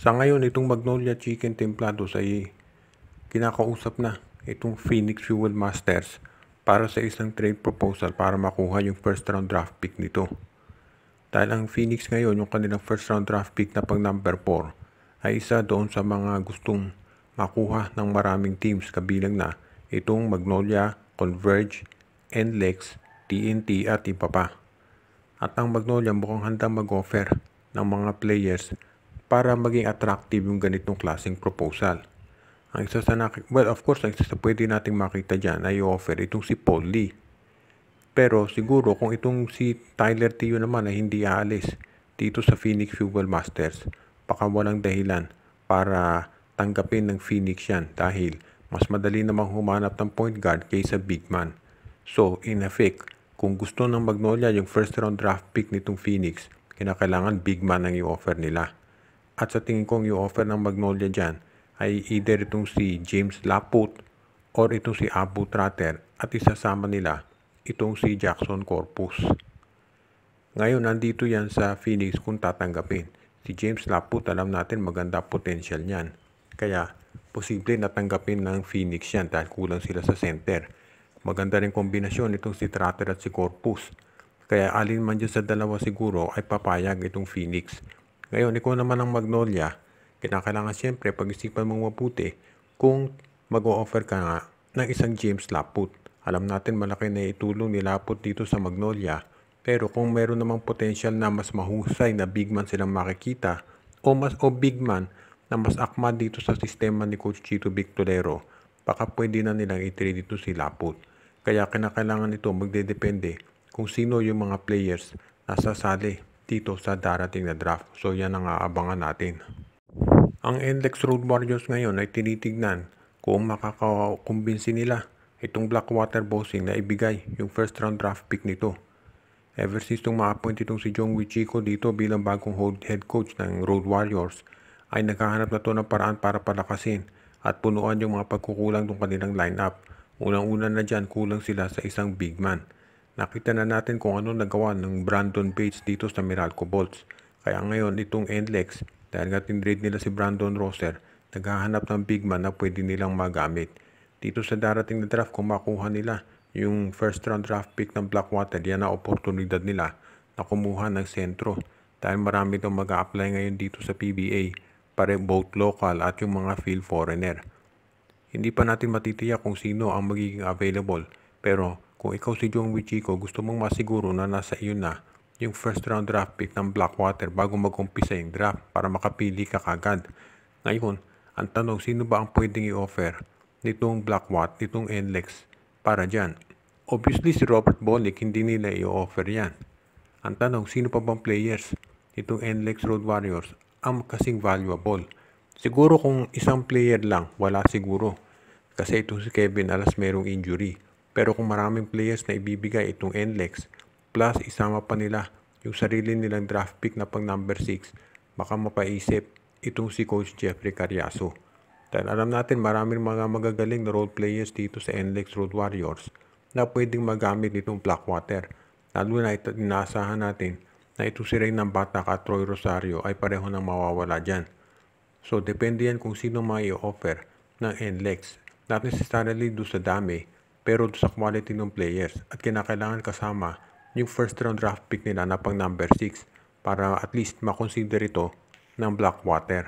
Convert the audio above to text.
Sa ngayon, itong Magnolia Chicken Templados ay kinakausap na itong Phoenix Fuel Masters para sa isang trade proposal para makuha yung first round draft pick nito. Dahil ang Phoenix ngayon, yung kanilang first round draft pick na pang number 4, ay isa doon sa mga gustong makuha ng maraming teams kabilang na itong Magnolia, Converge, NLEX, TNT at iba pa. At ang Magnolia mukhang handang mag-offer ng mga players para maging attractive yung ganitong klaseng proposal. Ang isa sa of course, ang isa sa pwede nating makita dyan ay offer itong si Paul Lee. Pero siguro kung itong si Tyler Teo naman ay hindi aalis dito sa Phoenix Fuel Masters, baka walang dahilan para tanggapin ng Phoenix yan dahil mas madali namang humanap ng point guard kaysa big man. So, in effect, kung gusto ng Magnolia yung first round draft pick nitong Phoenix, kinakailangan big man ang i-offer nila. At sa tingin kong i-offer ng Magnolia dyan ay either itong si James Laput or itong si Abu Tratter at isasama nila itong si Jackson Corpus. Ngayon, nandito yan sa Phoenix kung tatanggapin. Si James Laput, alam natin maganda potential niyan. Kaya, posible natanggapin ng Phoenix yan dahil kulang sila sa center. Maganda rin kombinasyon itong si Tratter at si Corpus. Kaya alin man dyan sa dalawa siguro ay papayag itong Phoenix. Ngayon, ikaw naman ang Magnolia. Kinakailangan siyempre pag-isipan mong mabuti kung mag-o-offer ka nga ng isang James Laput. Alam natin malaki na itulong ni Laput dito sa Magnolia. Pero kung meron namang potential na mas mahusay na big man silang makikita o big man na mas akma dito sa sistema ni Coach Chito Victorero, baka pwede na nilang i-trade dito si Laput. Kaya kinakailangan ito magdedepende kung sino yung mga players na sasali dito sa darating na draft. So yan ang aabangan natin. Ang NLEX Road Warriors ngayon ay tinitignan kung makakakumbinsi nila itong Blackwater Bossing na ibigay yung first round draft pick nito. Ever since itong ma-appoint itong si Jong Wichiko dito bilang bagong head coach ng Road Warriors, ay naghahanap na to ng paraan para palakasin at punuan yung mga pagkukulang ng kanilang lineup. Unang-una na dyan, kulang sila sa isang big man. Nakita na natin kung ano nagawa ng Brandon Bates dito sa Meralco Bolts. Kaya ngayon itong NLEX, dahil nga tinrade nila si Brandon Rosser, naghahanap ng big man na pwede nilang magamit. Dito sa darating na draft, kung makuha nila yung first round draft pick ng Blackwater, yan na oportunidad nila na kumuha ng sentro. Dahil marami itong mag-a-apply ngayon dito sa PBA, pare both local at yung mga field foreigner. Hindi pa natin matitiyak kung sino ang magiging available. Pero kung ikaw si Jong Wichiko, gusto mong masiguro na nasa iyo na yung first round draft pick ng Blackwater bago mag-umpisa yung draft para makapili ka kagad. Ngayon, ang tanong, sino ba ang pwedeng i-offer nitong Blackwater, nitong NLEX para dyan? Obviously, si Robert Bonick, hindi nila i-offer yan. Ang tanong, sino pa bang players nitong NLEX Road Warriors ang kasing valuable? Siguro kung isang player lang, wala siguro. Kasi itong si Kevin Alas merong injury. Pero kung maraming players na ibibigay itong NLEX, plus isama pa nila yung sarili nilang draft pick na pang number 6, baka mapaisip itong si Coach Jeffrey Carriazo. Dahil alam natin maraming mga magagaling na role players dito sa NLEX Road Warriors na pwedeng magamit nitong Blackwater. Lalo na inaasahan natin na ito si Reynan Batak at Troy Rosario ay pareho nang mawawala dyan. So depende yan kung sino may i-offer ng NLEX. Not necessarily doon sa dami, pero doon sa quality ng players. At kinakailangan kasama yung first round draft pick nila na pang number 6 para at least makonsider ito ng Blackwater.